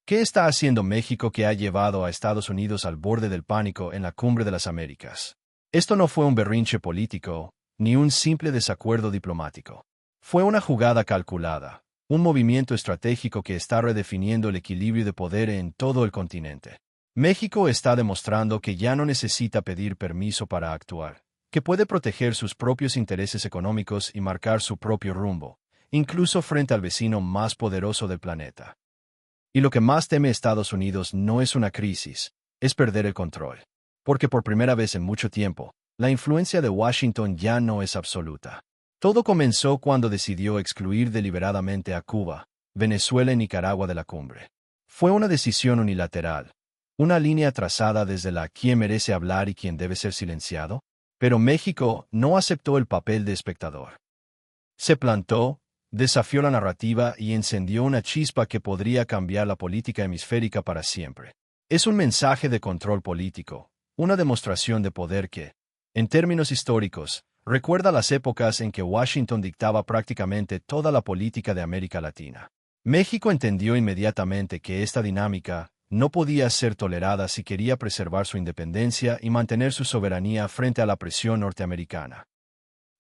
¿Qué está haciendo México que ha llevado a Estados Unidos al borde del pánico en la Cumbre de las Américas? Esto no fue un berrinche político, ni un simple desacuerdo diplomático. Fue una jugada calculada, un movimiento estratégico que está redefiniendo el equilibrio de poder en todo el continente. México está demostrando que ya no necesita pedir permiso para actuar, que puede proteger sus propios intereses económicos y marcar su propio rumbo, incluso frente al vecino más poderoso del planeta. Y lo que más teme Estados Unidos no es una crisis, es perder el control. Porque por primera vez en mucho tiempo, la influencia de Washington ya no es absoluta. Todo comenzó cuando decidió excluir deliberadamente a Cuba, Venezuela y Nicaragua de la cumbre. Fue una decisión unilateral, una línea trazada desde la quién merece hablar y quién debe ser silenciado, pero México no aceptó el papel de espectador. Se plantó, desafió la narrativa y encendió una chispa que podría cambiar la política hemisférica para siempre. Es un mensaje de control político, una demostración de poder que, en términos históricos, recuerda las épocas en que Washington dictaba prácticamente toda la política de América Latina. México entendió inmediatamente que esta dinámica no podía ser tolerada si quería preservar su independencia y mantener su soberanía frente a la presión norteamericana.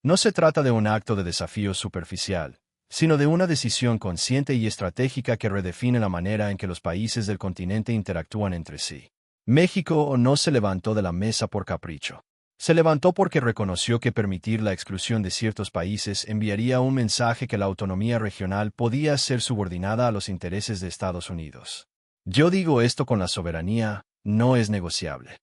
No se trata de un acto de desafío superficial, sino de una decisión consciente y estratégica que redefine la manera en que los países del continente interactúan entre sí. México no se levantó de la mesa por capricho. Se levantó porque reconoció que permitir la exclusión de ciertos países enviaría un mensaje que la autonomía regional podía ser subordinada a los intereses de Estados Unidos. Yo digo esto con la soberanía, no es negociable.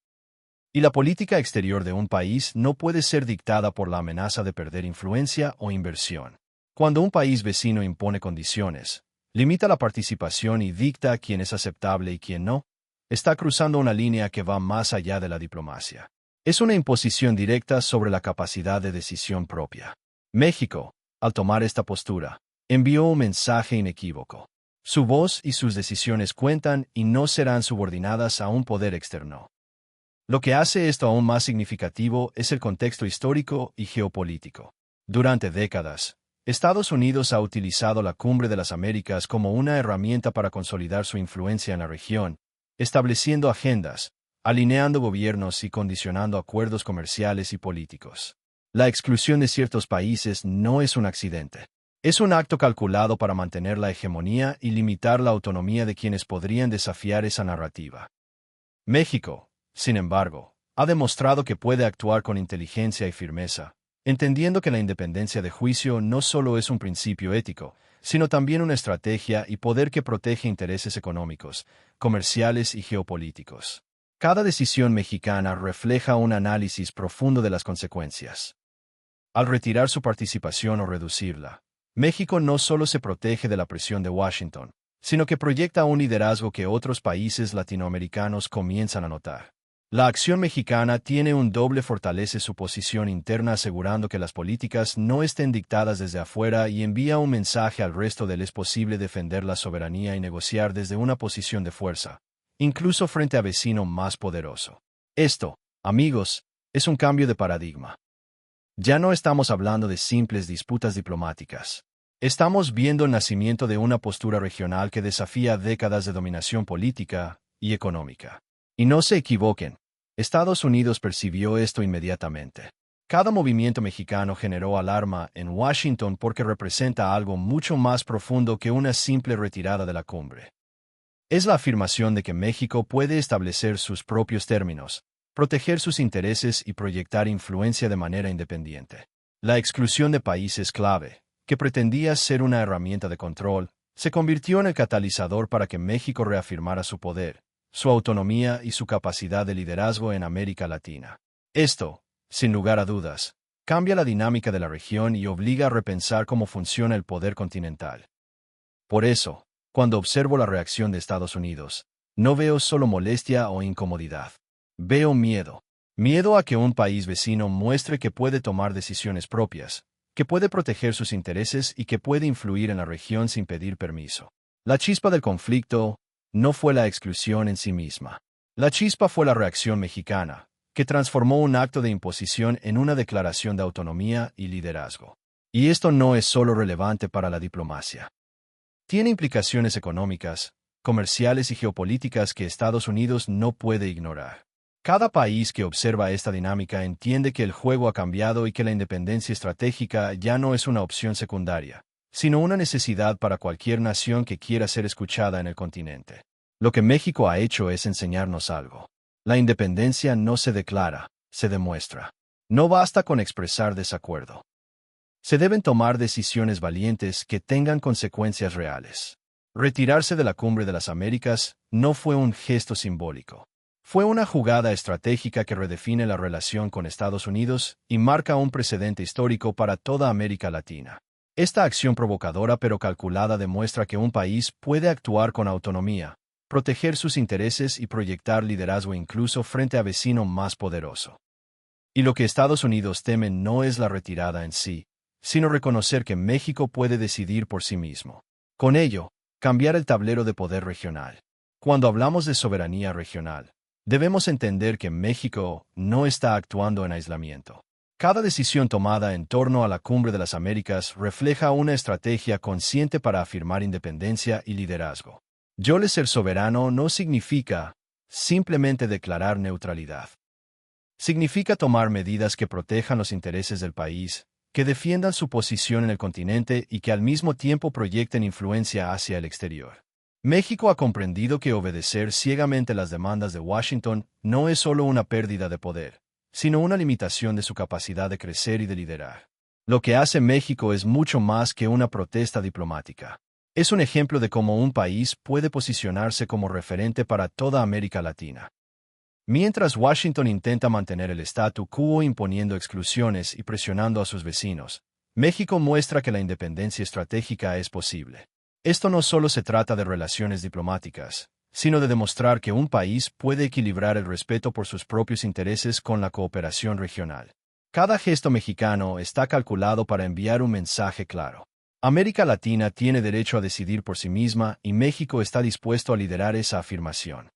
Y la política exterior de un país no puede ser dictada por la amenaza de perder influencia o inversión. Cuando un país vecino impone condiciones, limita la participación y dicta quién es aceptable y quién no, está cruzando una línea que va más allá de la diplomacia. Es una imposición directa sobre la capacidad de decisión propia. México, al tomar esta postura, envió un mensaje inequívoco. Su voz y sus decisiones cuentan y no serán subordinadas a un poder externo. Lo que hace esto aún más significativo es el contexto histórico y geopolítico. Durante décadas, Estados Unidos ha utilizado la Cumbre de las Américas como una herramienta para consolidar su influencia en la región, estableciendo agendas, alineando gobiernos y condicionando acuerdos comerciales y políticos. La exclusión de ciertos países no es un accidente. Es un acto calculado para mantener la hegemonía y limitar la autonomía de quienes podrían desafiar esa narrativa. México, sin embargo, ha demostrado que puede actuar con inteligencia y firmeza, entendiendo que la independencia de juicio no solo es un principio ético, sino también una estrategia y poder que protege intereses económicos, comerciales y geopolíticos. Cada decisión mexicana refleja un análisis profundo de las consecuencias. Al retirar su participación o reducirla, México no solo se protege de la presión de Washington, sino que proyecta un liderazgo que otros países latinoamericanos comienzan a notar. La acción mexicana tiene un doble: fortalece su posición interna asegurando que las políticas no estén dictadas desde afuera y envía un mensaje al resto del es posible defender la soberanía y negociar desde una posición de fuerza, incluso frente a vecino más poderoso. Esto, amigos, es un cambio de paradigma. Ya no estamos hablando de simples disputas diplomáticas. Estamos viendo el nacimiento de una postura regional que desafía décadas de dominación política y económica. Y no se equivoquen, Estados Unidos percibió esto inmediatamente. Cada movimiento mexicano generó alarma en Washington porque representa algo mucho más profundo que una simple retirada de la cumbre. Es la afirmación de que México puede establecer sus propios términos, proteger sus intereses y proyectar influencia de manera independiente. La exclusión de países clave, que pretendía ser una herramienta de control, se convirtió en el catalizador para que México reafirmara su poder, su autonomía y su capacidad de liderazgo en América Latina. Esto, sin lugar a dudas, cambia la dinámica de la región y obliga a repensar cómo funciona el poder continental. Por eso, cuando observo la reacción de Estados Unidos, no veo solo molestia o incomodidad. Veo miedo. Miedo a que un país vecino muestre que puede tomar decisiones propias, que puede proteger sus intereses y que puede influir en la región sin pedir permiso. La chispa del conflicto no fue la exclusión en sí misma. La chispa fue la reacción mexicana, que transformó un acto de imposición en una declaración de autonomía y liderazgo. Y esto no es solo relevante para la diplomacia. Tiene implicaciones económicas, comerciales y geopolíticas que Estados Unidos no puede ignorar. Cada país que observa esta dinámica entiende que el juego ha cambiado y que la independencia estratégica ya no es una opción secundaria, sino una necesidad para cualquier nación que quiera ser escuchada en el continente. Lo que México ha hecho es enseñarnos algo. La independencia no se declara, se demuestra. No basta con expresar desacuerdo. Se deben tomar decisiones valientes que tengan consecuencias reales. Retirarse de la Cumbre de las Américas no fue un gesto simbólico. Fue una jugada estratégica que redefine la relación con Estados Unidos y marca un precedente histórico para toda América Latina. Esta acción provocadora pero calculada demuestra que un país puede actuar con autonomía, proteger sus intereses y proyectar liderazgo incluso frente a vecino más poderoso. Y lo que Estados Unidos teme no es la retirada en sí, sino reconocer que México puede decidir por sí mismo. Con ello, cambiar el tablero de poder regional. Cuando hablamos de soberanía regional, debemos entender que México no está actuando en aislamiento. Cada decisión tomada en torno a la Cumbre de las Américas refleja una estrategia consciente para afirmar independencia y liderazgo. Yo ser soberano no significa simplemente declarar neutralidad. Significa tomar medidas que protejan los intereses del país, que defiendan su posición en el continente y que al mismo tiempo proyecten influencia hacia el exterior. México ha comprendido que obedecer ciegamente las demandas de Washington no es solo una pérdida de poder, sino una limitación de su capacidad de crecer y de liderar. Lo que hace México es mucho más que una protesta diplomática. Es un ejemplo de cómo un país puede posicionarse como referente para toda América Latina. Mientras Washington intenta mantener el statu quo imponiendo exclusiones y presionando a sus vecinos, México muestra que la independencia estratégica es posible. Esto no solo se trata de relaciones diplomáticas, sino de demostrar que un país puede equilibrar el respeto por sus propios intereses con la cooperación regional. Cada gesto mexicano está calculado para enviar un mensaje claro. América Latina tiene derecho a decidir por sí misma y México está dispuesto a liderar esa afirmación.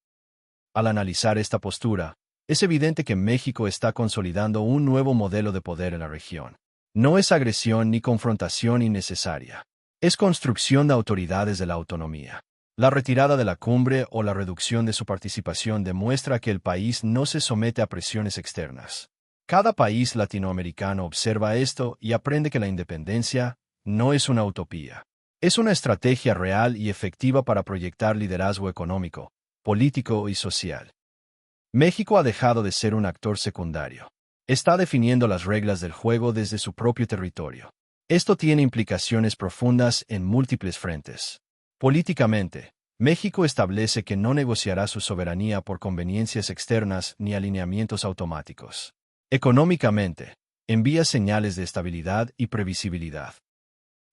Al analizar esta postura, es evidente que México está consolidando un nuevo modelo de poder en la región. No es agresión ni confrontación innecesaria. Es construcción de autoridades de la autonomía. La retirada de la cumbre o la reducción de su participación demuestra que el país no se somete a presiones externas. Cada país latinoamericano observa esto y aprende que la independencia no es una utopía. Es una estrategia real y efectiva para proyectar liderazgo económico, político y social. México ha dejado de ser un actor secundario. Está definiendo las reglas del juego desde su propio territorio. Esto tiene implicaciones profundas en múltiples frentes. Políticamente, México establece que no negociará su soberanía por conveniencias externas ni alineamientos automáticos. Económicamente, envía señales de estabilidad y previsibilidad.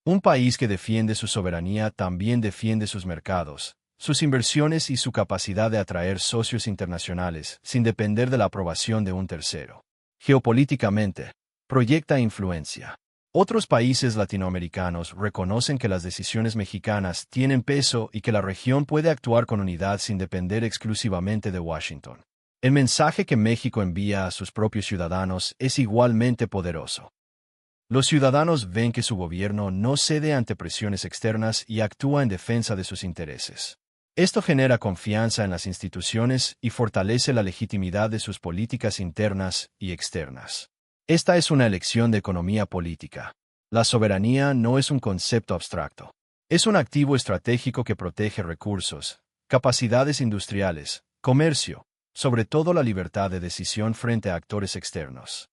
Un país que defiende su soberanía también defiende sus mercados, sus inversiones y su capacidad de atraer socios internacionales sin depender de la aprobación de un tercero. Geopolíticamente, proyecta influencia. Otros países latinoamericanos reconocen que las decisiones mexicanas tienen peso y que la región puede actuar con unidad sin depender exclusivamente de Washington. El mensaje que México envía a sus propios ciudadanos es igualmente poderoso. Los ciudadanos ven que su gobierno no cede ante presiones externas y actúa en defensa de sus intereses. Esto genera confianza en las instituciones y fortalece la legitimidad de sus políticas internas y externas. Esta es una elección de economía política. La soberanía no es un concepto abstracto. Es un activo estratégico que protege recursos, capacidades industriales, comercio, sobre todo la libertad de decisión frente a actores externos.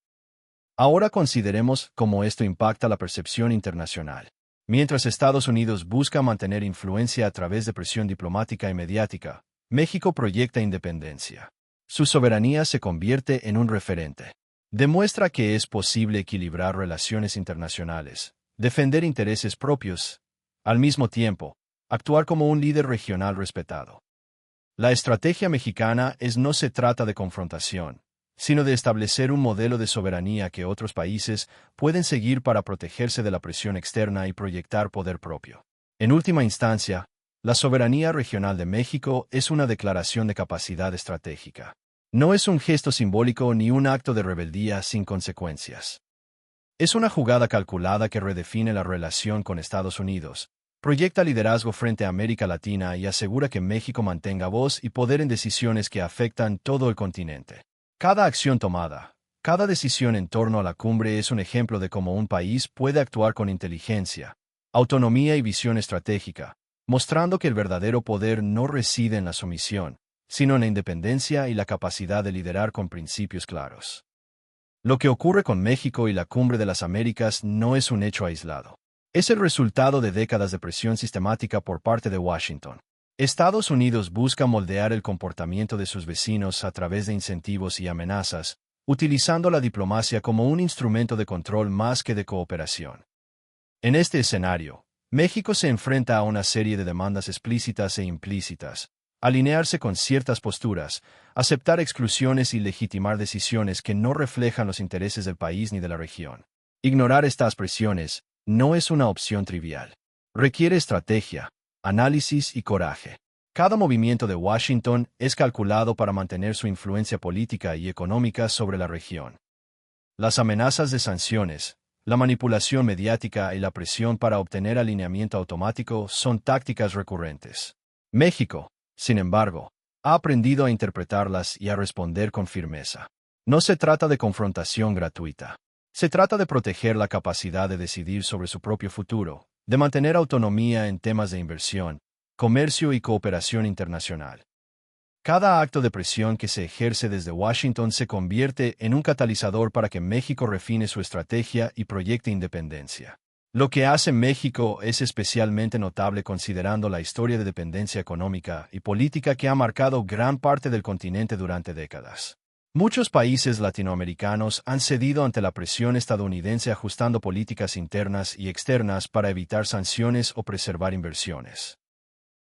Ahora consideremos cómo esto impacta la percepción internacional. Mientras Estados Unidos busca mantener influencia a través de presión diplomática y mediática, México proyecta independencia. Su soberanía se convierte en un referente. Demuestra que es posible equilibrar relaciones internacionales, defender intereses propios, al mismo tiempo, actuar como un líder regional respetado. La estrategia mexicana no se trata de confrontación, sino de establecer un modelo de soberanía que otros países pueden seguir para protegerse de la presión externa y proyectar poder propio. En última instancia, la soberanía regional de México es una declaración de capacidad estratégica. No es un gesto simbólico ni un acto de rebeldía sin consecuencias. Es una jugada calculada que redefine la relación con Estados Unidos, Proyecta liderazgo frente a América Latina y asegura que México mantenga voz y poder en decisiones que afectan todo el continente. Cada acción tomada, cada decisión en torno a la cumbre es un ejemplo de cómo un país puede actuar con inteligencia, autonomía y visión estratégica, mostrando que el verdadero poder no reside en la sumisión, sino en la independencia y la capacidad de liderar con principios claros. Lo que ocurre con México y la Cumbre de las Américas no es un hecho aislado. Es el resultado de décadas de presión sistemática por parte de Washington. Estados Unidos busca moldear el comportamiento de sus vecinos a través de incentivos y amenazas, utilizando la diplomacia como un instrumento de control más que de cooperación. En este escenario, México se enfrenta a una serie de demandas explícitas e implícitas: alinearse con ciertas posturas, aceptar exclusiones y legitimar decisiones que no reflejan los intereses del país ni de la región. Ignorar estas presiones no es una opción trivial. Requiere estrategia, análisis y coraje. Cada movimiento de Washington es calculado para mantener su influencia política y económica sobre la región. Las amenazas de sanciones, la manipulación mediática y la presión para obtener alineamiento automático son tácticas recurrentes. México, sin embargo, ha aprendido a interpretarlas y a responder con firmeza. No se trata de confrontación gratuita. Se trata de proteger la capacidad de decidir sobre su propio futuro, de mantener autonomía en temas de inversión, comercio y cooperación internacional. Cada acto de presión que se ejerce desde Washington se convierte en un catalizador para que México refine su estrategia y proyecte independencia. Lo que hace México es especialmente notable considerando la historia de dependencia económica y política que ha marcado gran parte del continente durante décadas. Muchos países latinoamericanos han cedido ante la presión estadounidense ajustando políticas internas y externas para evitar sanciones o preservar inversiones.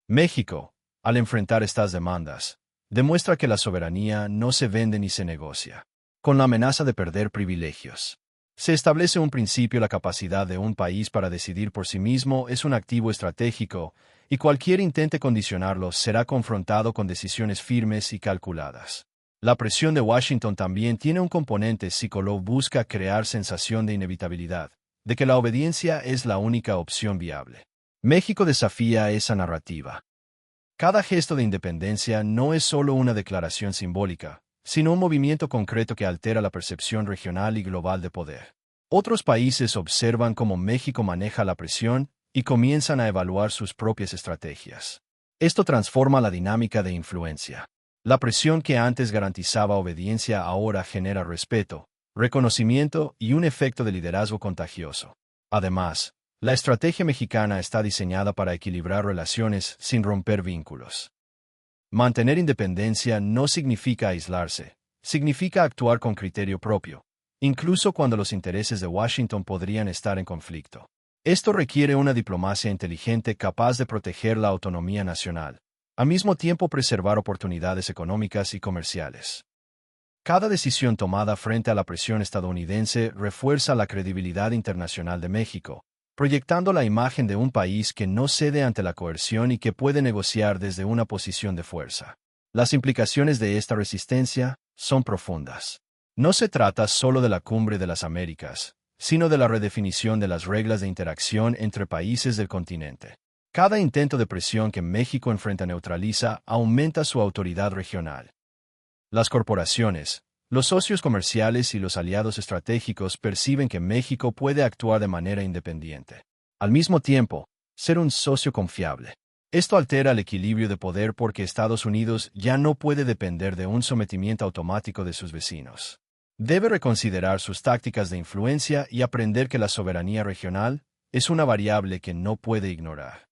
México, al enfrentar estas demandas, demuestra que la soberanía no se vende ni se negocia, con la amenaza de perder privilegios. Se establece un principio: la capacidad de un país para decidir por sí mismo es un activo estratégico, y cualquier intento condicionarlo será confrontado con decisiones firmes y calculadas. La presión de Washington también tiene un componente psicológico: busca crear sensación de inevitabilidad, de que la obediencia es la única opción viable. México desafía esa narrativa. Cada gesto de independencia no es solo una declaración simbólica, sino un movimiento concreto que altera la percepción regional y global de poder. Otros países observan cómo México maneja la presión y comienzan a evaluar sus propias estrategias. Esto transforma la dinámica de influencia. La presión que antes garantizaba obediencia ahora genera respeto, reconocimiento y un efecto de liderazgo contagioso. Además, la estrategia mexicana está diseñada para equilibrar relaciones sin romper vínculos. Mantener independencia no significa aislarse, significa actuar con criterio propio, incluso cuando los intereses de Washington podrían estar en conflicto. Esto requiere una diplomacia inteligente capaz de proteger la autonomía nacional, al mismo tiempo preservar oportunidades económicas y comerciales. Cada decisión tomada frente a la presión estadounidense refuerza la credibilidad internacional de México, proyectando la imagen de un país que no cede ante la coerción y que puede negociar desde una posición de fuerza. Las implicaciones de esta resistencia son profundas. No se trata solo de la Cumbre de las Américas, sino de la redefinición de las reglas de interacción entre países del continente. Cada intento de presión que México enfrenta neutraliza aumenta su autoridad regional. Las corporaciones, los socios comerciales y los aliados estratégicos perciben que México puede actuar de manera independiente. Al mismo tiempo, ser un socio confiable. Esto altera el equilibrio de poder porque Estados Unidos ya no puede depender de un sometimiento automático de sus vecinos. Debe reconsiderar sus tácticas de influencia y aprender que la soberanía regional es una variable que no puede ignorar.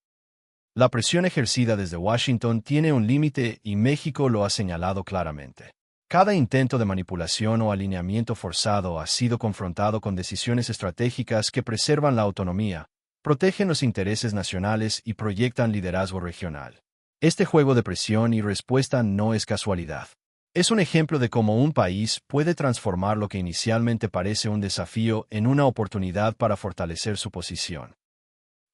La presión ejercida desde Washington tiene un límite y México lo ha señalado claramente. Cada intento de manipulación o alineamiento forzado ha sido confrontado con decisiones estratégicas que preservan la autonomía, protegen los intereses nacionales y proyectan liderazgo regional. Este juego de presión y respuesta no es casualidad. Es un ejemplo de cómo un país puede transformar lo que inicialmente parece un desafío en una oportunidad para fortalecer su posición.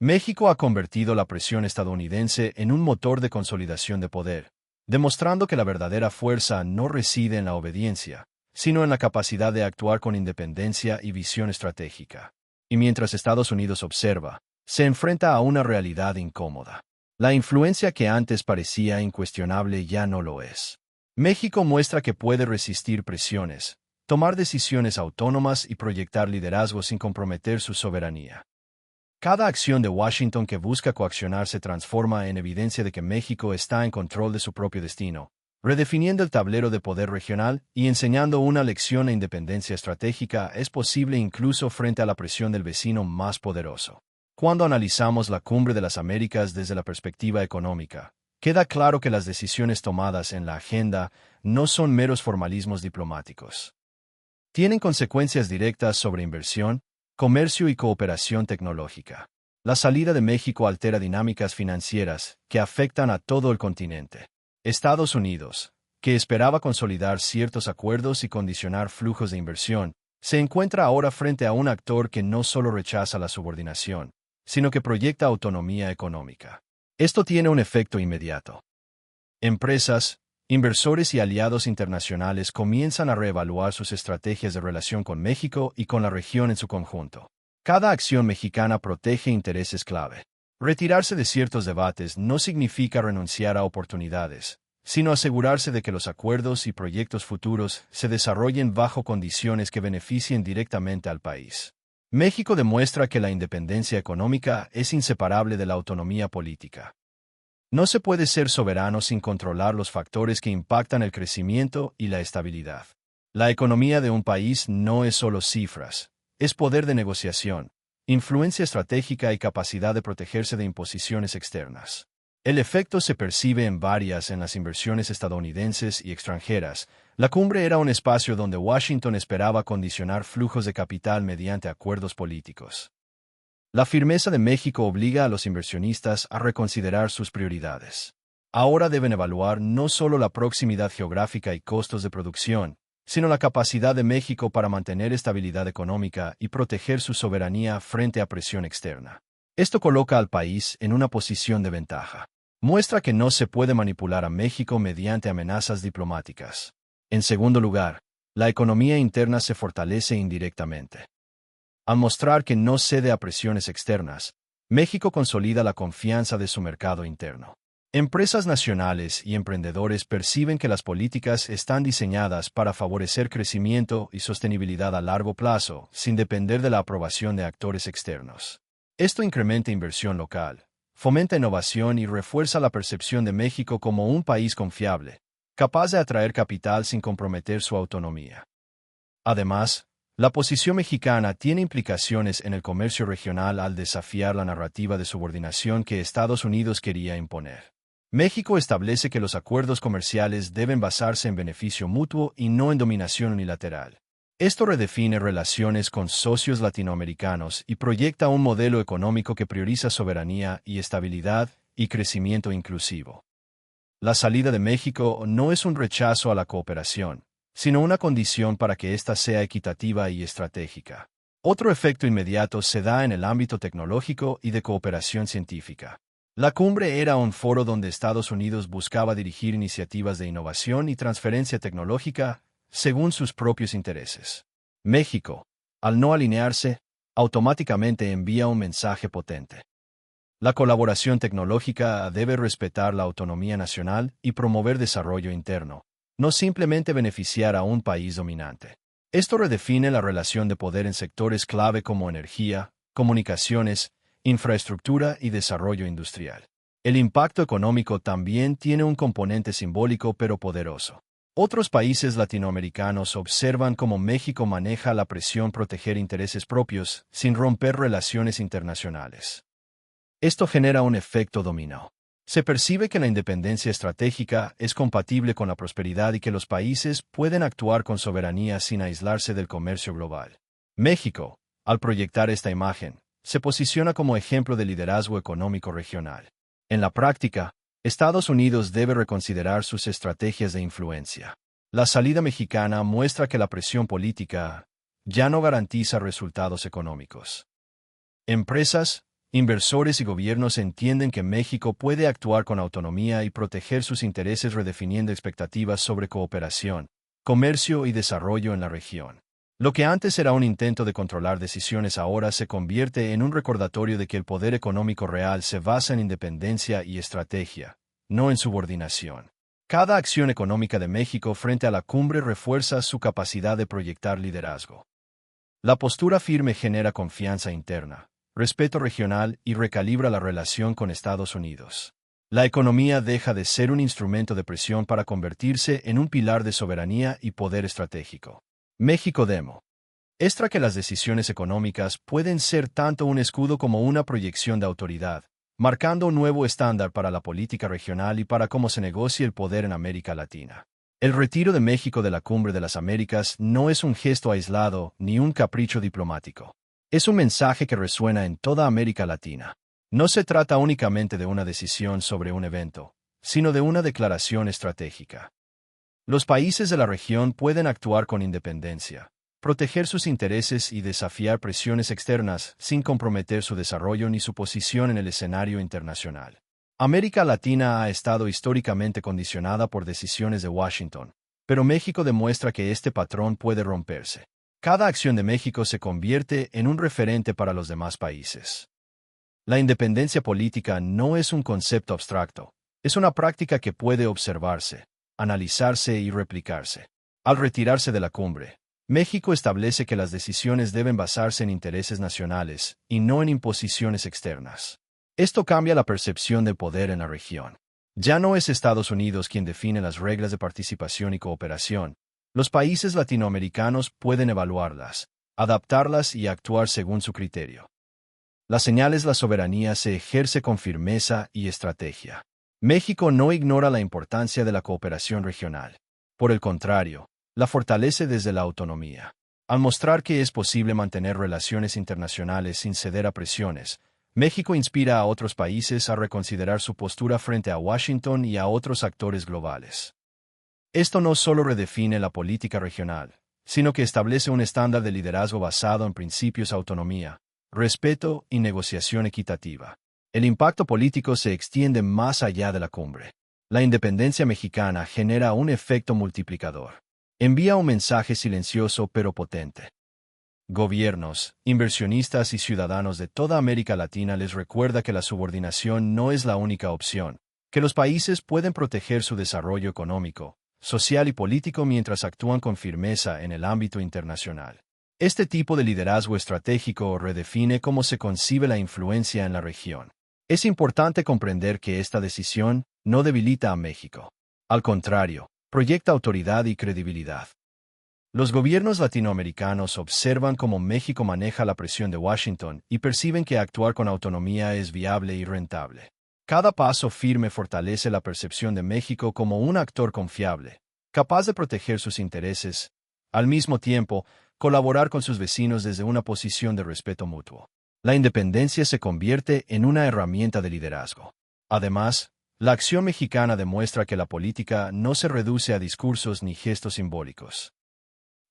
México ha convertido la presión estadounidense en un motor de consolidación de poder, demostrando que la verdadera fuerza no reside en la obediencia, sino en la capacidad de actuar con independencia y visión estratégica. Y mientras Estados Unidos observa, se enfrenta a una realidad incómoda. La influencia que antes parecía incuestionable ya no lo es. México muestra que puede resistir presiones, tomar decisiones autónomas y proyectar liderazgo sin comprometer su soberanía. Cada acción de Washington que busca coaccionar se transforma en evidencia de que México está en control de su propio destino, redefiniendo el tablero de poder regional y enseñando una lección de independencia estratégica es posible incluso frente a la presión del vecino más poderoso. Cuando analizamos la Cumbre de las Américas desde la perspectiva económica, queda claro que las decisiones tomadas en la agenda no son meros formalismos diplomáticos. Tienen consecuencias directas sobre inversión, comercio y cooperación tecnológica. La salida de México altera dinámicas financieras que afectan a todo el continente. Estados Unidos, que esperaba consolidar ciertos acuerdos y condicionar flujos de inversión, se encuentra ahora frente a un actor que no solo rechaza la subordinación, sino que proyecta autonomía económica. Esto tiene un efecto inmediato. Empresas, inversores y aliados internacionales comienzan a reevaluar sus estrategias de relación con México y con la región en su conjunto. Cada acción mexicana protege intereses clave. Retirarse de ciertos debates no significa renunciar a oportunidades, sino asegurarse de que los acuerdos y proyectos futuros se desarrollen bajo condiciones que beneficien directamente al país. México demuestra que la independencia económica es inseparable de la autonomía política. No se puede ser soberano sin controlar los factores que impactan el crecimiento y la estabilidad. La economía de un país no es solo cifras, es poder de negociación, influencia estratégica y capacidad de protegerse de imposiciones externas. El efecto se percibe en las inversiones estadounidenses y extranjeras. La cumbre era un espacio donde Washington esperaba condicionar flujos de capital mediante acuerdos políticos. La firmeza de México obliga a los inversionistas a reconsiderar sus prioridades. Ahora deben evaluar no solo la proximidad geográfica y costos de producción, sino la capacidad de México para mantener estabilidad económica y proteger su soberanía frente a presión externa. Esto coloca al país en una posición de ventaja. Muestra que no se puede manipular a México mediante amenazas diplomáticas. En segundo lugar, la economía interna se fortalece indirectamente. Al mostrar que no cede a presiones externas, México consolida la confianza de su mercado interno. Empresas nacionales y emprendedores perciben que las políticas están diseñadas para favorecer crecimiento y sostenibilidad a largo plazo, sin depender de la aprobación de actores externos. Esto incrementa inversión local, fomenta innovación y refuerza la percepción de México como un país confiable, capaz de atraer capital sin comprometer su autonomía. Además, la posición mexicana tiene implicaciones en el comercio regional al desafiar la narrativa de subordinación que Estados Unidos quería imponer. México establece que los acuerdos comerciales deben basarse en beneficio mutuo y no en dominación unilateral. Esto redefine relaciones con socios latinoamericanos y proyecta un modelo económico que prioriza soberanía y estabilidad y crecimiento inclusivo. La salida de México no es un rechazo a la cooperación, sino una condición para que ésta sea equitativa y estratégica. Otro efecto inmediato se da en el ámbito tecnológico y de cooperación científica. La cumbre era un foro donde Estados Unidos buscaba dirigir iniciativas de innovación y transferencia tecnológica según sus propios intereses. México, al no alinearse, automáticamente envía un mensaje potente. La colaboración tecnológica debe respetar la autonomía nacional y promover desarrollo interno, no simplemente beneficiar a un país dominante. Esto redefine la relación de poder en sectores clave como energía, comunicaciones, infraestructura y desarrollo industrial. El impacto económico también tiene un componente simbólico pero poderoso. Otros países latinoamericanos observan cómo México maneja la presión proteger intereses propios sin romper relaciones internacionales. Esto genera un efecto dominó. Se percibe que la independencia estratégica es compatible con la prosperidad y que los países pueden actuar con soberanía sin aislarse del comercio global. México, al proyectar esta imagen, se posiciona como ejemplo de liderazgo económico regional. En la práctica, Estados Unidos debe reconsiderar sus estrategias de influencia. La salida mexicana muestra que la presión política ya no garantiza resultados económicos. Empresas, inversores y gobiernos entienden que México puede actuar con autonomía y proteger sus intereses redefiniendo expectativas sobre cooperación, comercio y desarrollo en la región. Lo que antes era un intento de controlar decisiones ahora se convierte en un recordatorio de que el poder económico real se basa en independencia y estrategia, no en subordinación. Cada acción económica de México frente a la cumbre refuerza su capacidad de proyectar liderazgo. La postura firme genera confianza interna, respeto regional y recalibra la relación con Estados Unidos. La economía deja de ser un instrumento de presión para convertirse en un pilar de soberanía y poder estratégico. México demuestra que las decisiones económicas pueden ser tanto un escudo como una proyección de autoridad, marcando un nuevo estándar para la política regional y para cómo se negocia el poder en América Latina. El retiro de México de la Cumbre de las Américas no es un gesto aislado ni un capricho diplomático. Es un mensaje que resuena en toda América Latina. No se trata únicamente de una decisión sobre un evento, sino de una declaración estratégica. Los países de la región pueden actuar con independencia, proteger sus intereses y desafiar presiones externas sin comprometer su desarrollo ni su posición en el escenario internacional. América Latina ha estado históricamente condicionada por decisiones de Washington, pero México demuestra que este patrón puede romperse. Cada acción de México se convierte en un referente para los demás países. La independencia política no es un concepto abstracto, es una práctica que puede observarse, analizarse y replicarse. Al retirarse de la cumbre, México establece que las decisiones deben basarse en intereses nacionales y no en imposiciones externas. Esto cambia la percepción del poder en la región. Ya no es Estados Unidos quien define las reglas de participación y cooperación. Los países latinoamericanos pueden evaluarlas, adaptarlas y actuar según su criterio. La señal es la soberanía se ejerce con firmeza y estrategia. México no ignora la importancia de la cooperación regional. Por el contrario, la fortalece desde la autonomía. Al mostrar que es posible mantener relaciones internacionales sin ceder a presiones, México inspira a otros países a reconsiderar su postura frente a Washington y a otros actores globales. Esto no solo redefine la política regional, sino que establece un estándar de liderazgo basado en principios de autonomía, respeto y negociación equitativa. El impacto político se extiende más allá de la cumbre. La independencia mexicana genera un efecto multiplicador. Envía un mensaje silencioso pero potente. Gobiernos, inversionistas y ciudadanos de toda América Latina les recuerda que la subordinación no es la única opción, que los países pueden proteger su desarrollo económico, social y político mientras actúan con firmeza en el ámbito internacional. Este tipo de liderazgo estratégico redefine cómo se concibe la influencia en la región. Es importante comprender que esta decisión no debilita a México. Al contrario, proyecta autoridad y credibilidad. Los gobiernos latinoamericanos observan cómo México maneja la presión de Washington y perciben que actuar con autonomía es viable y rentable. Cada paso firme fortalece la percepción de México como un actor confiable, capaz de proteger sus intereses, al mismo tiempo, colaborar con sus vecinos desde una posición de respeto mutuo. La independencia se convierte en una herramienta de liderazgo. Además, la acción mexicana demuestra que la política no se reduce a discursos ni gestos simbólicos.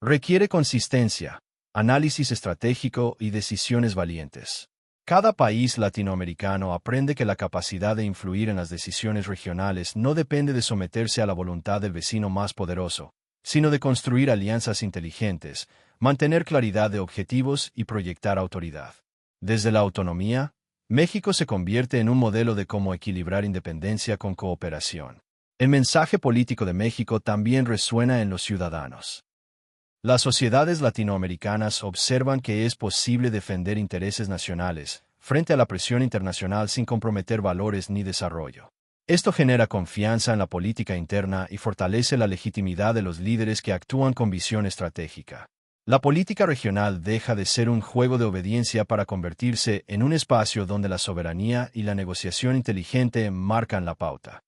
Requiere consistencia, análisis estratégico y decisiones valientes. Cada país latinoamericano aprende que la capacidad de influir en las decisiones regionales no depende de someterse a la voluntad del vecino más poderoso, sino de construir alianzas inteligentes, mantener claridad de objetivos y proyectar autoridad. Desde la autonomía, México se convierte en un modelo de cómo equilibrar independencia con cooperación. El mensaje político de México también resuena en los ciudadanos. Las sociedades latinoamericanas observan que es posible defender intereses nacionales frente a la presión internacional sin comprometer valores ni desarrollo. Esto genera confianza en la política interna y fortalece la legitimidad de los líderes que actúan con visión estratégica. La política regional deja de ser un juego de obediencia para convertirse en un espacio donde la soberanía y la negociación inteligente marcan la pauta.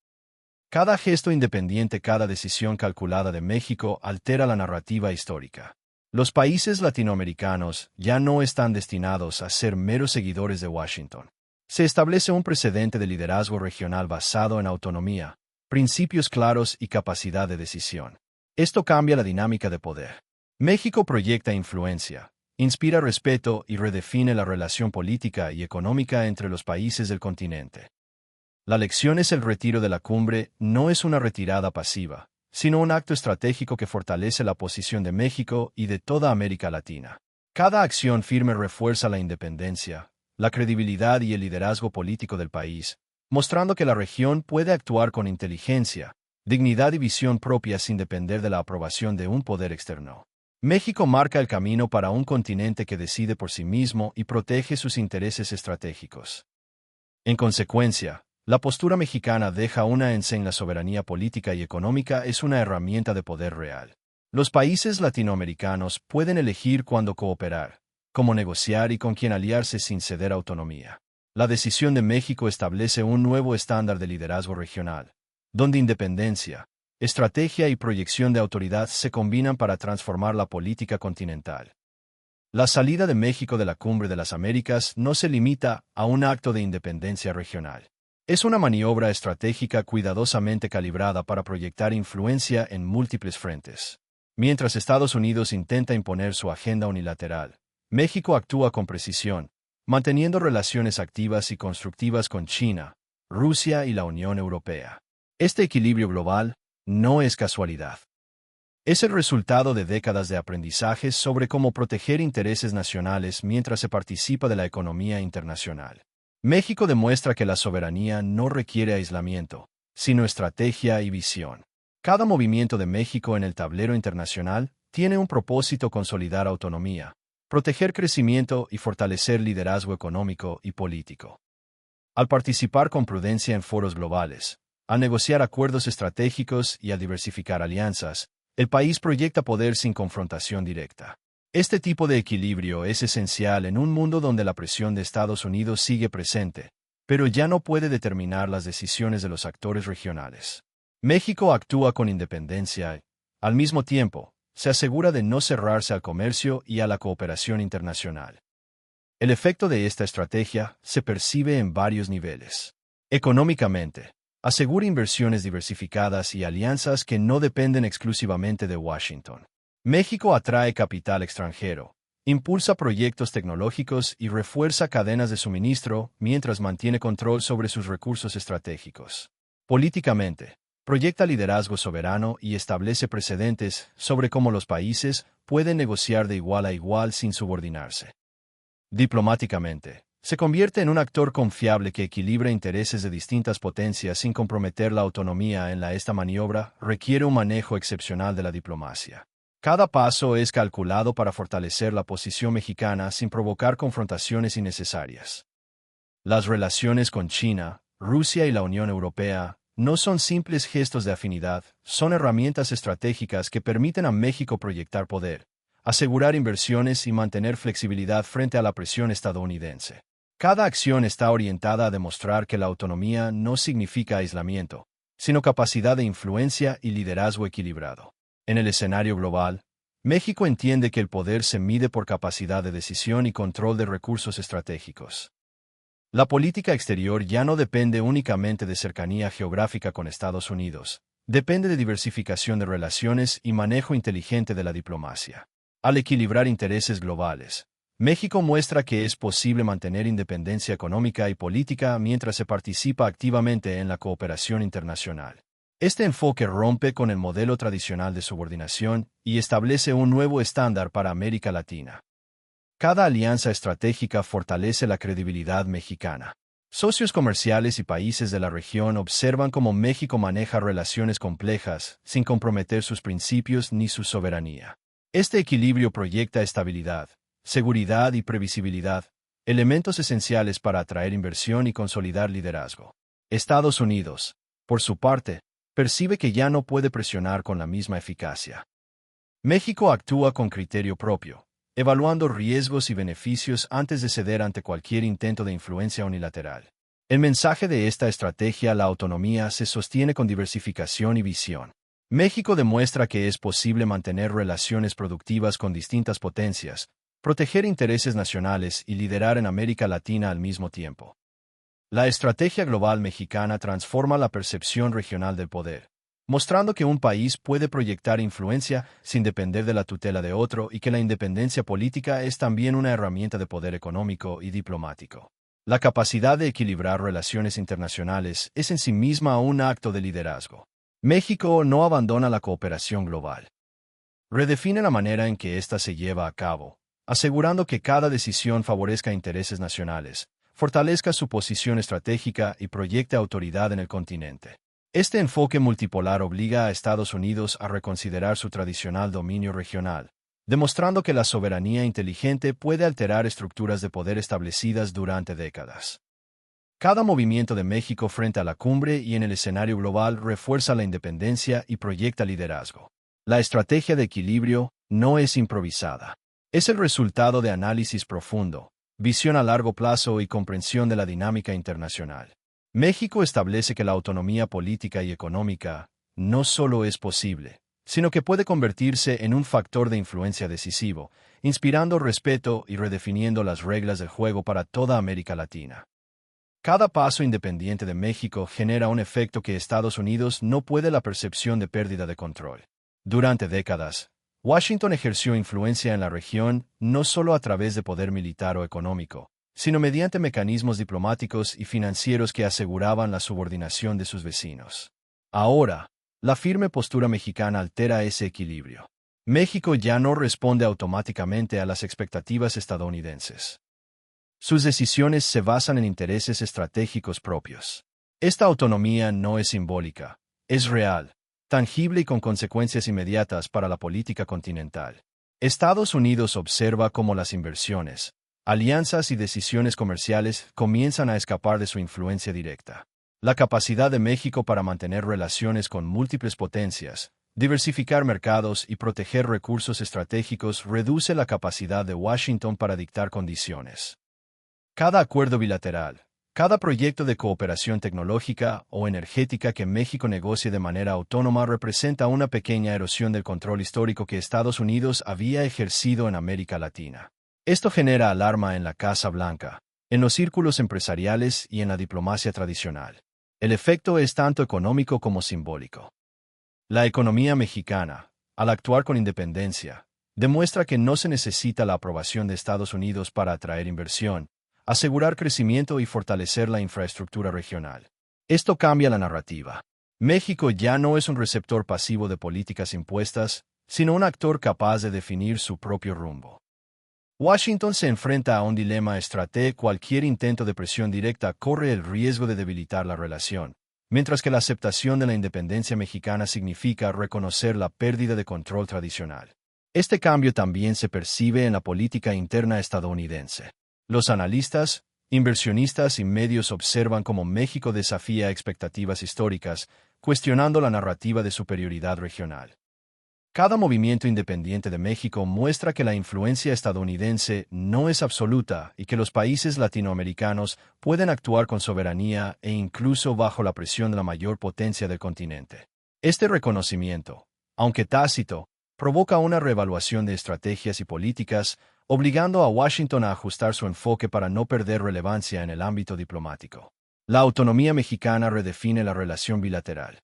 Cada gesto independiente, cada decisión calculada de México altera la narrativa histórica. Los países latinoamericanos ya no están destinados a ser meros seguidores de Washington. Se establece un precedente de liderazgo regional basado en autonomía, principios claros y capacidad de decisión. Esto cambia la dinámica de poder. México proyecta influencia, inspira respeto y redefine la relación política y económica entre los países del continente. La lección es el retiro de la cumbre no es una retirada pasiva, sino un acto estratégico que fortalece la posición de México y de toda América Latina. Cada acción firme refuerza la independencia, la credibilidad y el liderazgo político del país, mostrando que la región puede actuar con inteligencia, dignidad y visión propia sin depender de la aprobación de un poder externo. México marca el camino para un continente que decide por sí mismo y protege sus intereses estratégicos. En consecuencia, la postura mexicana deja una en la soberanía política y económica es una herramienta de poder real. Los países latinoamericanos pueden elegir cuándo cooperar, cómo negociar y con quién aliarse sin ceder autonomía. La decisión de México establece un nuevo estándar de liderazgo regional, donde independencia, estrategia y proyección de autoridad se combinan para transformar la política continental. La salida de México de la Cumbre de las Américas no se limita a un acto de independencia regional. Es una maniobra estratégica cuidadosamente calibrada para proyectar influencia en múltiples frentes. Mientras Estados Unidos intenta imponer su agenda unilateral, México actúa con precisión, manteniendo relaciones activas y constructivas con China, Rusia y la Unión Europea. Este equilibrio global no es casualidad. Es el resultado de décadas de aprendizajes sobre cómo proteger intereses nacionales mientras se participa de la economía internacional. México demuestra que la soberanía no requiere aislamiento, sino estrategia y visión. Cada movimiento de México en el tablero internacional tiene un propósito: consolidar autonomía, proteger crecimiento y fortalecer liderazgo económico y político. Al participar con prudencia en foros globales, al negociar acuerdos estratégicos y al diversificar alianzas, el país proyecta poder sin confrontación directa. Este tipo de equilibrio es esencial en un mundo donde la presión de Estados Unidos sigue presente, pero ya no puede determinar las decisiones de los actores regionales. México actúa con independencia y, al mismo tiempo, se asegura de no cerrarse al comercio y a la cooperación internacional. El efecto de esta estrategia se percibe en varios niveles. Económicamente, asegura inversiones diversificadas y alianzas que no dependen exclusivamente de Washington. México atrae capital extranjero, impulsa proyectos tecnológicos y refuerza cadenas de suministro mientras mantiene control sobre sus recursos estratégicos. Políticamente, proyecta liderazgo soberano y establece precedentes sobre cómo los países pueden negociar de igual a igual sin subordinarse. Diplomáticamente, se convierte en un actor confiable que equilibra intereses de distintas potencias sin comprometer la autonomía. Esta maniobra requiere un manejo excepcional de la diplomacia. Cada paso es calculado para fortalecer la posición mexicana sin provocar confrontaciones innecesarias. Las relaciones con China, Rusia y la Unión Europea no son simples gestos de afinidad, son herramientas estratégicas que permiten a México proyectar poder, asegurar inversiones y mantener flexibilidad frente a la presión estadounidense. Cada acción está orientada a demostrar que la autonomía no significa aislamiento, sino capacidad de influencia y liderazgo equilibrado. En el escenario global, México entiende que el poder se mide por capacidad de decisión y control de recursos estratégicos. La política exterior ya no depende únicamente de cercanía geográfica con Estados Unidos, depende de diversificación de relaciones y manejo inteligente de la diplomacia. Al equilibrar intereses globales, México muestra que es posible mantener independencia económica y política mientras se participa activamente en la cooperación internacional. Este enfoque rompe con el modelo tradicional de subordinación y establece un nuevo estándar para América Latina. Cada alianza estratégica fortalece la credibilidad mexicana. Socios comerciales y países de la región observan cómo México maneja relaciones complejas sin comprometer sus principios ni su soberanía. Este equilibrio proyecta estabilidad, seguridad y previsibilidad, elementos esenciales para atraer inversión y consolidar liderazgo. Estados Unidos, por su parte, percibe que ya no puede presionar con la misma eficacia. México actúa con criterio propio, evaluando riesgos y beneficios antes de ceder ante cualquier intento de influencia unilateral. El mensaje de esta estrategia, la autonomía, se sostiene con diversificación y visión. México demuestra que es posible mantener relaciones productivas con distintas potencias, proteger intereses nacionales y liderar en América Latina al mismo tiempo. La estrategia global mexicana transforma la percepción regional del poder, mostrando que un país puede proyectar influencia sin depender de la tutela de otro y que la independencia política es también una herramienta de poder económico y diplomático. La capacidad de equilibrar relaciones internacionales es en sí misma un acto de liderazgo. México no abandona la cooperación global. Redefine la manera en que ésta se lleva a cabo, asegurando que cada decisión favorezca intereses nacionales, fortalezca su posición estratégica y proyecte autoridad en el continente. Este enfoque multipolar obliga a Estados Unidos a reconsiderar su tradicional dominio regional, demostrando que la soberanía inteligente puede alterar estructuras de poder establecidas durante décadas. Cada movimiento de México frente a la cumbre y en el escenario global refuerza la independencia y proyecta liderazgo. La estrategia de equilibrio no es improvisada. Es el resultado de análisis profundo, visión a largo plazo y comprensión de la dinámica internacional. México establece que la autonomía política y económica no solo es posible, sino que puede convertirse en un factor de influencia decisivo, inspirando respeto y redefiniendo las reglas del juego para toda América Latina. Cada paso independiente de México genera un efecto que Estados Unidos no puede la percepción de pérdida de control. Durante décadas, Washington ejerció influencia en la región no solo a través de poder militar o económico, sino mediante mecanismos diplomáticos y financieros que aseguraban la subordinación de sus vecinos. Ahora, la firme postura mexicana altera ese equilibrio. México ya no responde automáticamente a las expectativas estadounidenses. Sus decisiones se basan en intereses estratégicos propios. Esta autonomía no es simbólica, es real, tangible y con consecuencias inmediatas para la política continental. Estados Unidos observa cómo las inversiones, alianzas y decisiones comerciales comienzan a escapar de su influencia directa. La capacidad de México para mantener relaciones con múltiples potencias, diversificar mercados y proteger recursos estratégicos reduce la capacidad de Washington para dictar condiciones. Cada acuerdo bilateral, cada proyecto de cooperación tecnológica o energética que México negocie de manera autónoma representa una pequeña erosión del control histórico que Estados Unidos había ejercido en América Latina. Esto genera alarma en la Casa Blanca, en los círculos empresariales y en la diplomacia tradicional. El efecto es tanto económico como simbólico. La economía mexicana, al actuar con independencia, demuestra que no se necesita la aprobación de Estados Unidos para atraer inversión, asegurar crecimiento y fortalecer la infraestructura regional. Esto cambia la narrativa. México ya no es un receptor pasivo de políticas impuestas, sino un actor capaz de definir su propio rumbo. Washington se enfrenta a un dilema estratégico. Cualquier intento de presión directa corre el riesgo de debilitar la relación, mientras que la aceptación de la independencia mexicana significa reconocer la pérdida de control tradicional. Este cambio también se percibe en la política interna estadounidense. Los analistas, inversionistas y medios observan cómo México desafía expectativas históricas, cuestionando la narrativa de superioridad regional. Cada movimiento independiente de México muestra que la influencia estadounidense no es absoluta y que los países latinoamericanos pueden actuar con soberanía e incluso bajo la presión de la mayor potencia del continente. Este reconocimiento, aunque tácito, provoca una reevaluación de estrategias y políticas, obligando a Washington a ajustar su enfoque para no perder relevancia en el ámbito diplomático. La autonomía mexicana redefine la relación bilateral.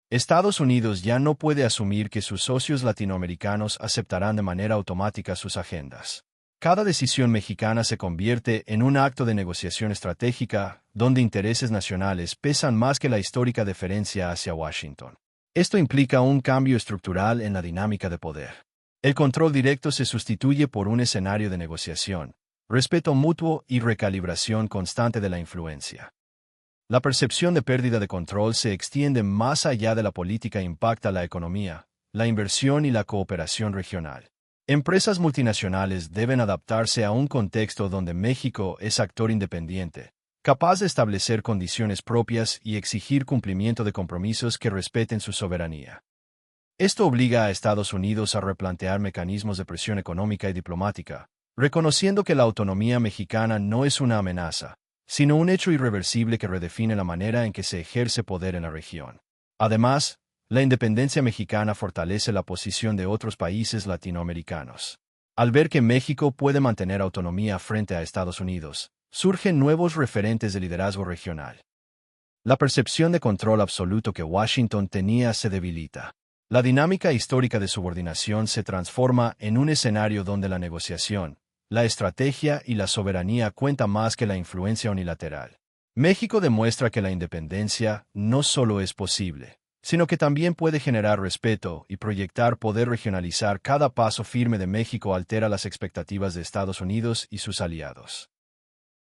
Estados Unidos ya no puede asumir que sus socios latinoamericanos aceptarán de manera automática sus agendas. Cada decisión mexicana se convierte en un acto de negociación estratégica, donde intereses nacionales pesan más que la histórica deferencia hacia Washington. Esto implica un cambio estructural en la dinámica de poder. El control directo se sustituye por un escenario de negociación, respeto mutuo y recalibración constante de la influencia. La percepción de pérdida de control se extiende más allá de la política e impacta la economía, la inversión y la cooperación regional. Empresas multinacionales deben adaptarse a un contexto donde México es actor independiente, capaz de establecer condiciones propias y exigir cumplimiento de compromisos que respeten su soberanía. Esto obliga a Estados Unidos a replantear mecanismos de presión económica y diplomática, reconociendo que la autonomía mexicana no es una amenaza, sino un hecho irreversible que redefine la manera en que se ejerce poder en la región. Además, la independencia mexicana fortalece la posición de otros países latinoamericanos. Al ver que México puede mantener autonomía frente a Estados Unidos, surgen nuevos referentes de liderazgo regional. La percepción de control absoluto que Washington tenía se debilita. La dinámica histórica de subordinación se transforma en un escenario donde la negociación, la estrategia y la soberanía cuentan más que la influencia unilateral. México demuestra que la independencia no solo es posible, sino que también puede generar respeto y proyectar poder regionalizar. Cada paso firme de México altera las expectativas de Estados Unidos y sus aliados.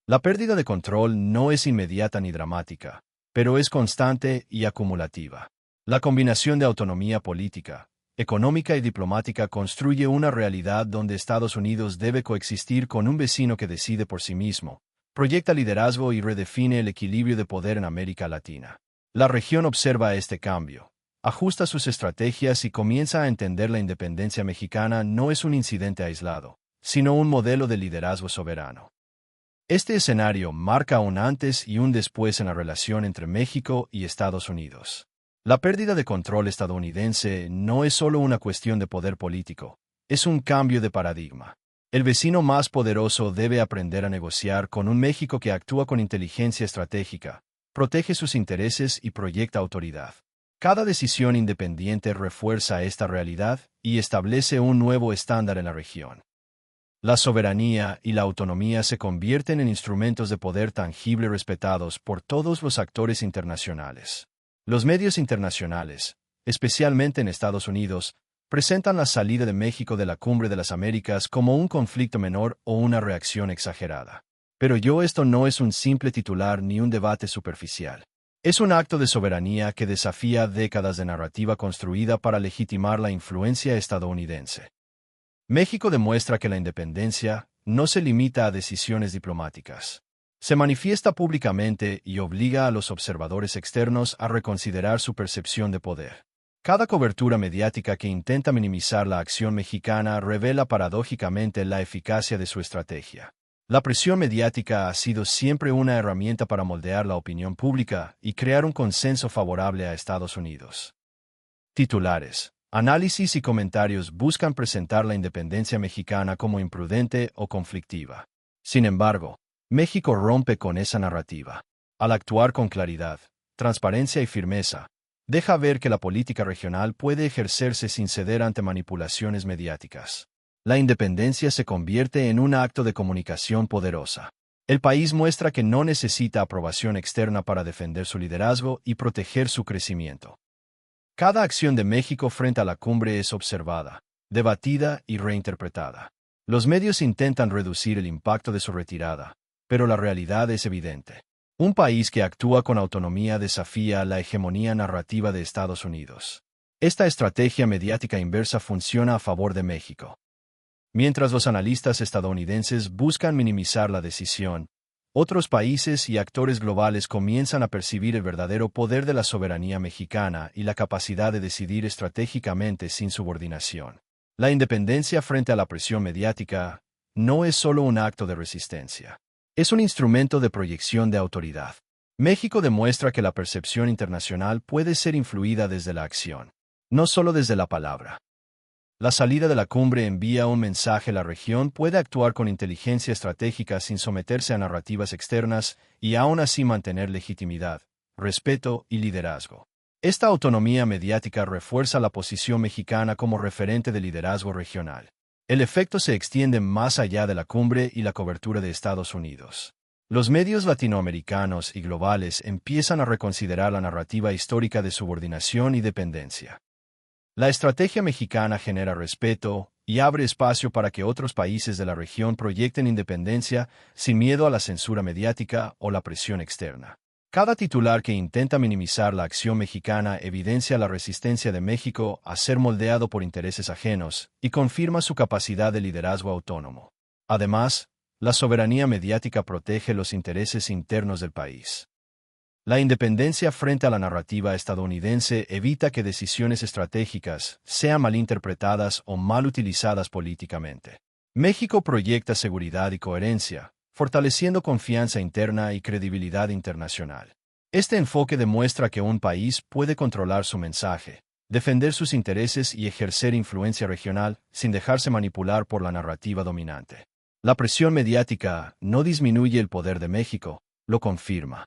La pérdida de control no es inmediata ni dramática, pero es constante y acumulativa. La combinación de autonomía política, económica y diplomática construye una realidad donde Estados Unidos debe coexistir con un vecino que decide por sí mismo, proyecta liderazgo y redefine el equilibrio de poder en América Latina. La región observa este cambio, ajusta sus estrategias y comienza a entender la independencia mexicana no es un incidente aislado, sino un modelo de liderazgo soberano. Este escenario marca un antes y un después en la relación entre México y Estados Unidos. La pérdida de control estadounidense no es solo una cuestión de poder político, es un cambio de paradigma. El vecino más poderoso debe aprender a negociar con un México que actúa con inteligencia estratégica, protege sus intereses y proyecta autoridad. Cada decisión independiente refuerza esta realidad y establece un nuevo estándar en la región. La soberanía y la autonomía se convierten en instrumentos de poder tangible respetados por todos los actores internacionales. Los medios internacionales, especialmente en Estados Unidos, presentan la salida de México de la Cumbre de las Américas como un conflicto menor o una reacción exagerada. Pero esto no es un simple titular ni un debate superficial. Es un acto de soberanía que desafía décadas de narrativa construida para legitimar la influencia estadounidense. México demuestra que la independencia no se limita a decisiones diplomáticas. Se manifiesta públicamente y obliga a los observadores externos a reconsiderar su percepción de poder. Cada cobertura mediática que intenta minimizar la acción mexicana revela paradójicamente la eficacia de su estrategia. La presión mediática ha sido siempre una herramienta para moldear la opinión pública y crear un consenso favorable a Estados Unidos. Titulares. Análisis y comentarios buscan presentar la independencia mexicana como imprudente o conflictiva. Sin embargo, México rompe con esa narrativa. Al actuar con claridad, transparencia y firmeza, deja ver que la política regional puede ejercerse sin ceder ante manipulaciones mediáticas. La independencia se convierte en un acto de comunicación poderosa. El país muestra que no necesita aprobación externa para defender su liderazgo y proteger su crecimiento. Cada acción de México frente a la cumbre es observada, debatida y reinterpretada. Los medios intentan reducir el impacto de su retirada, pero la realidad es evidente. Un país que actúa con autonomía desafía la hegemonía narrativa de Estados Unidos. Esta estrategia mediática inversa funciona a favor de México. Mientras los analistas estadounidenses buscan minimizar la decisión, otros países y actores globales comienzan a percibir el verdadero poder de la soberanía mexicana y la capacidad de decidir estratégicamente sin subordinación. La independencia frente a la presión mediática no es solo un acto de resistencia. Es un instrumento de proyección de autoridad. México demuestra que la percepción internacional puede ser influida desde la acción, no solo desde la palabra. La salida de la cumbre envía un mensaje: la región puede actuar con inteligencia estratégica sin someterse a narrativas externas y aún así mantener legitimidad, respeto y liderazgo. Esta autonomía mediática refuerza la posición mexicana como referente de liderazgo regional. El efecto se extiende más allá de la cumbre y la cobertura de Estados Unidos. Los medios latinoamericanos y globales empiezan a reconsiderar la narrativa histórica de subordinación y dependencia. La estrategia mexicana genera respeto y abre espacio para que otros países de la región proyecten independencia sin miedo a la censura mediática o la presión externa. Cada titular que intenta minimizar la acción mexicana evidencia la resistencia de México a ser moldeado por intereses ajenos y confirma su capacidad de liderazgo autónomo. Además, la soberanía mediática protege los intereses internos del país. La independencia frente a la narrativa estadounidense evita que decisiones estratégicas sean malinterpretadas o mal utilizadas políticamente. México proyecta seguridad y coherencia, fortaleciendo confianza interna y credibilidad internacional. Este enfoque demuestra que un país puede controlar su mensaje, defender sus intereses y ejercer influencia regional sin dejarse manipular por la narrativa dominante. La presión mediática no disminuye el poder de México, lo confirma.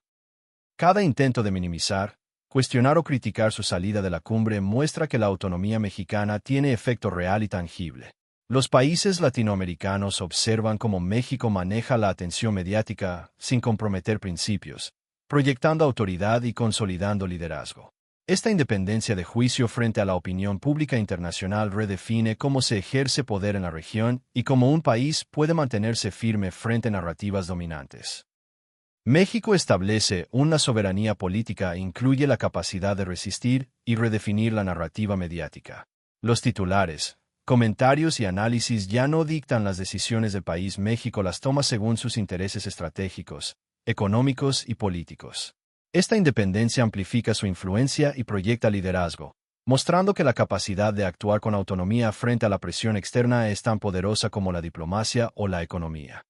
Cada intento de minimizar, cuestionar o criticar su salida de la cumbre muestra que la autonomía mexicana tiene efecto real y tangible. Los países latinoamericanos observan cómo México maneja la atención mediática sin comprometer principios, proyectando autoridad y consolidando liderazgo. Esta independencia de juicio frente a la opinión pública internacional redefine cómo se ejerce poder en la región y cómo un país puede mantenerse firme frente a narrativas dominantes. México establece una soberanía política e incluye la capacidad de resistir y redefinir la narrativa mediática. Los titulares, comentarios y análisis ya no dictan las decisiones del país. México las toma según sus intereses estratégicos, económicos y políticos. Esta independencia amplifica su influencia y proyecta liderazgo, mostrando que la capacidad de actuar con autonomía frente a la presión externa es tan poderosa como la diplomacia o la economía.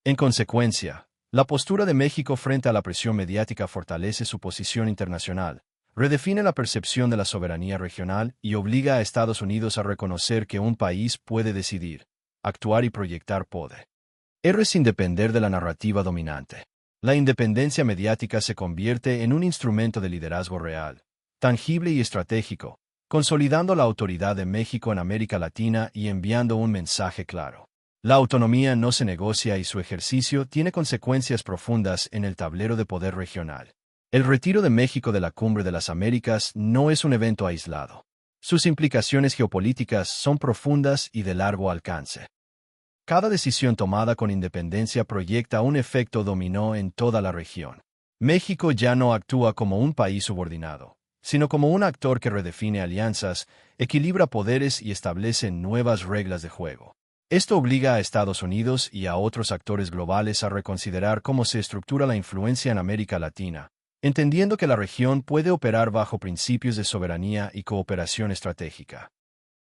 En consecuencia, la postura de México frente a la presión mediática fortalece su posición internacional, redefine la percepción de la soberanía regional y obliga a Estados Unidos a reconocer que un país puede decidir, actuar y proyectar poder. Sin depender de la narrativa dominante. La independencia mediática se convierte en un instrumento de liderazgo real, tangible y estratégico, consolidando la autoridad de México en América Latina y enviando un mensaje claro. La autonomía no se negocia y su ejercicio tiene consecuencias profundas en el tablero de poder regional. El retiro de México de la Cumbre de las Américas no es un evento aislado. Sus implicaciones geopolíticas son profundas y de largo alcance. Cada decisión tomada con independencia proyecta un efecto dominó en toda la región. México ya no actúa como un país subordinado, sino como un actor que redefine alianzas, equilibra poderes y establece nuevas reglas de juego. Esto obliga a Estados Unidos y a otros actores globales a reconsiderar cómo se estructura la influencia en América Latina, entendiendo que la región puede operar bajo principios de soberanía y cooperación estratégica.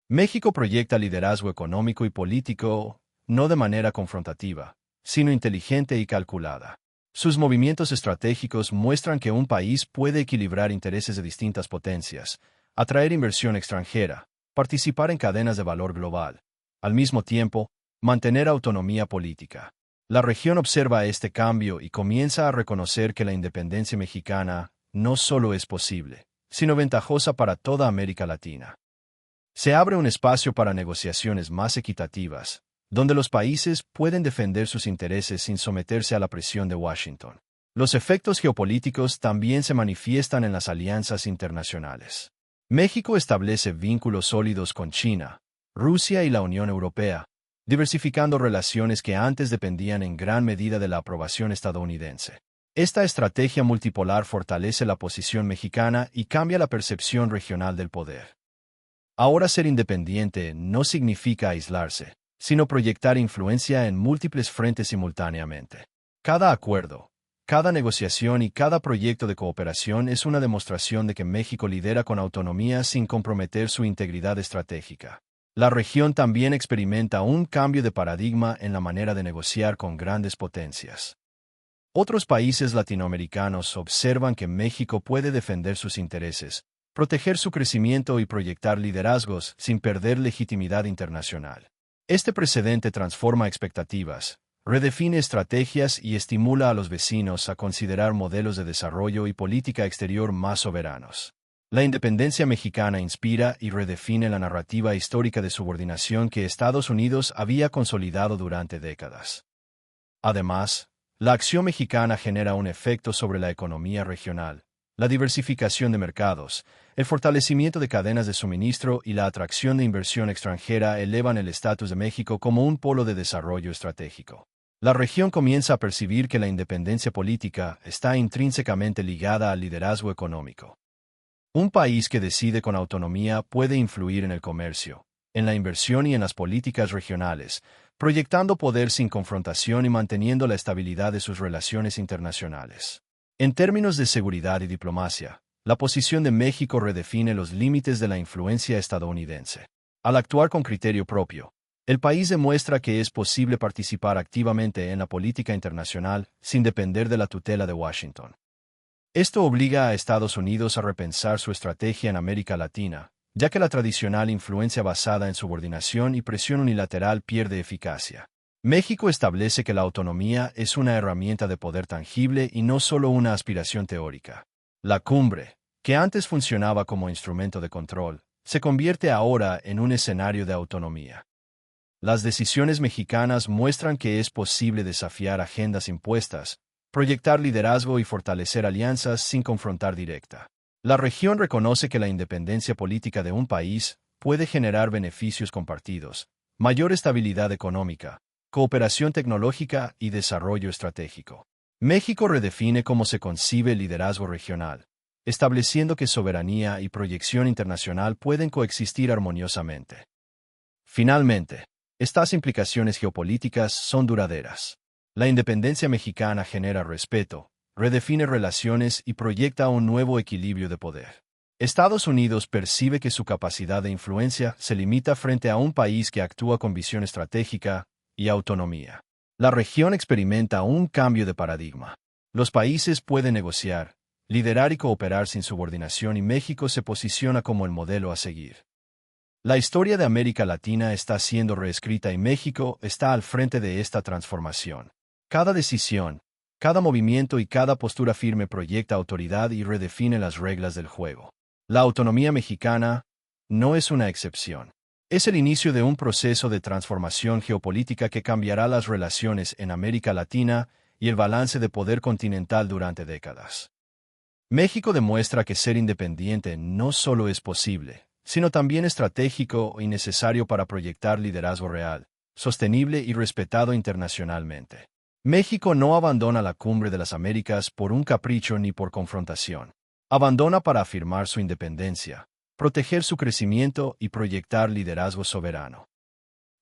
México proyecta liderazgo económico y político, no de manera confrontativa, sino inteligente y calculada. Sus movimientos estratégicos muestran que un país puede equilibrar intereses de distintas potencias, atraer inversión extranjera, participar en cadenas de valor global, al mismo tiempo, mantener autonomía política. La región observa este cambio y comienza a reconocer que la independencia mexicana no solo es posible, sino ventajosa para toda América Latina. Se abre un espacio para negociaciones más equitativas, donde los países pueden defender sus intereses sin someterse a la presión de Washington. Los efectos geopolíticos también se manifiestan en las alianzas internacionales. México establece vínculos sólidos con China, Rusia y la Unión Europea, diversificando relaciones que antes dependían en gran medida de la aprobación estadounidense. Esta estrategia multipolar fortalece la posición mexicana y cambia la percepción regional del poder. Ahora ser independiente no significa aislarse, sino proyectar influencia en múltiples frentes simultáneamente. Cada acuerdo, cada negociación y cada proyecto de cooperación es una demostración de que México lidera con autonomía sin comprometer su integridad estratégica. La región también experimenta un cambio de paradigma en la manera de negociar con grandes potencias. Otros países latinoamericanos observan que México puede defender sus intereses, proteger su crecimiento y proyectar liderazgos sin perder legitimidad internacional. Este precedente transforma expectativas, redefine estrategias y estimula a los vecinos a considerar modelos de desarrollo y política exterior más soberanos. La independencia mexicana inspira y redefine la narrativa histórica de subordinación que Estados Unidos había consolidado durante décadas. Además, la acción mexicana genera un efecto sobre la economía regional. La diversificación de mercados, el fortalecimiento de cadenas de suministro y la atracción de inversión extranjera elevan el estatus de México como un polo de desarrollo estratégico. La región comienza a percibir que la independencia política está intrínsecamente ligada al liderazgo económico. Un país que decide con autonomía puede influir en el comercio, en la inversión y en las políticas regionales, proyectando poder sin confrontación y manteniendo la estabilidad de sus relaciones internacionales. En términos de seguridad y diplomacia, la posición de México redefine los límites de la influencia estadounidense. Al actuar con criterio propio, el país demuestra que es posible participar activamente en la política internacional sin depender de la tutela de Washington. Esto obliga a Estados Unidos a repensar su estrategia en América Latina, ya que la tradicional influencia basada en subordinación y presión unilateral pierde eficacia. México establece que la autonomía es una herramienta de poder tangible y no solo una aspiración teórica. La cumbre, que antes funcionaba como instrumento de control, se convierte ahora en un escenario de autonomía. Las decisiones mexicanas muestran que es posible desafiar agendas impuestas, proyectar liderazgo y fortalecer alianzas sin confrontar directa. La región reconoce que la independencia política de un país puede generar beneficios compartidos, mayor estabilidad económica, cooperación tecnológica y desarrollo estratégico. México redefine cómo se concibe el liderazgo regional, estableciendo que soberanía y proyección internacional pueden coexistir armoniosamente. Finalmente, estas implicaciones geopolíticas son duraderas. La independencia mexicana genera respeto, redefine relaciones y proyecta un nuevo equilibrio de poder. Estados Unidos percibe que su capacidad de influencia se limita frente a un país que actúa con visión estratégica y autonomía. La región experimenta un cambio de paradigma. Los países pueden negociar, liderar y cooperar sin subordinación y México se posiciona como el modelo a seguir. La historia de América Latina está siendo reescrita y México está al frente de esta transformación. Cada decisión, cada movimiento y cada postura firme proyecta autoridad y redefine las reglas del juego. La autonomía mexicana no es una excepción. Es el inicio de un proceso de transformación geopolítica que cambiará las relaciones en América Latina y el balance de poder continental durante décadas. México demuestra que ser independiente no solo es posible, sino también estratégico y necesario para proyectar liderazgo real, sostenible y respetado internacionalmente. México no abandona la cumbre de las Américas por un capricho ni por confrontación. Abandona para afirmar su independencia, proteger su crecimiento y proyectar liderazgo soberano.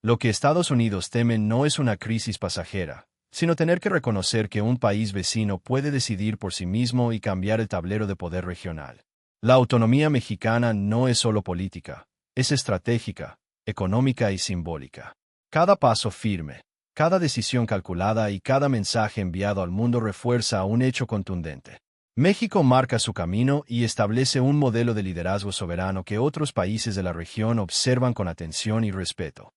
Lo que Estados Unidos teme no es una crisis pasajera, sino tener que reconocer que un país vecino puede decidir por sí mismo y cambiar el tablero de poder regional. La autonomía mexicana no es solo política, es estratégica, económica y simbólica. Cada paso firme, cada decisión calculada y cada mensaje enviado al mundo refuerza un hecho contundente. México marca su camino y establece un modelo de liderazgo soberano que otros países de la región observan con atención y respeto.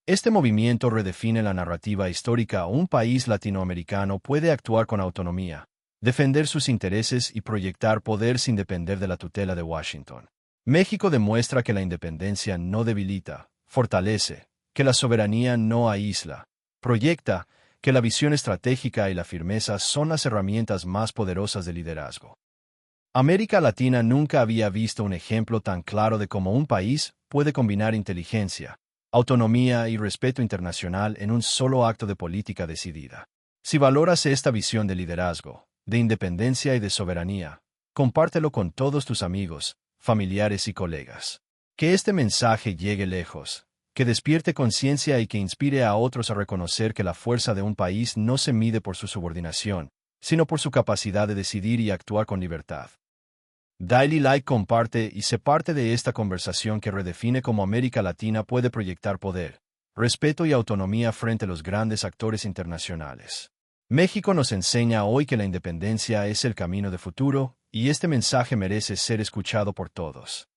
Este movimiento redefine la narrativa histórica. Un país latinoamericano puede actuar con autonomía, defender sus intereses y proyectar poder sin depender de la tutela de Washington. México demuestra que la independencia no debilita, fortalece, que la soberanía no aísla, proyecta, que la visión estratégica y la firmeza son las herramientas más poderosas de liderazgo. América Latina nunca había visto un ejemplo tan claro de cómo un país puede combinar inteligencia, autonomía y respeto internacional en un solo acto de política decidida. Si valoras esta visión de liderazgo, de independencia y de soberanía, compártelo con todos tus amigos, familiares y colegas. Que este mensaje llegue lejos, que despierte conciencia y que inspire a otros a reconocer que la fuerza de un país no se mide por su subordinación, sino por su capacidad de decidir y actuar con libertad. Dale like, comparte y sé parte de esta conversación que redefine cómo América Latina puede proyectar poder, respeto y autonomía frente a los grandes actores internacionales. México nos enseña hoy que la independencia es el camino de futuro, y este mensaje merece ser escuchado por todos.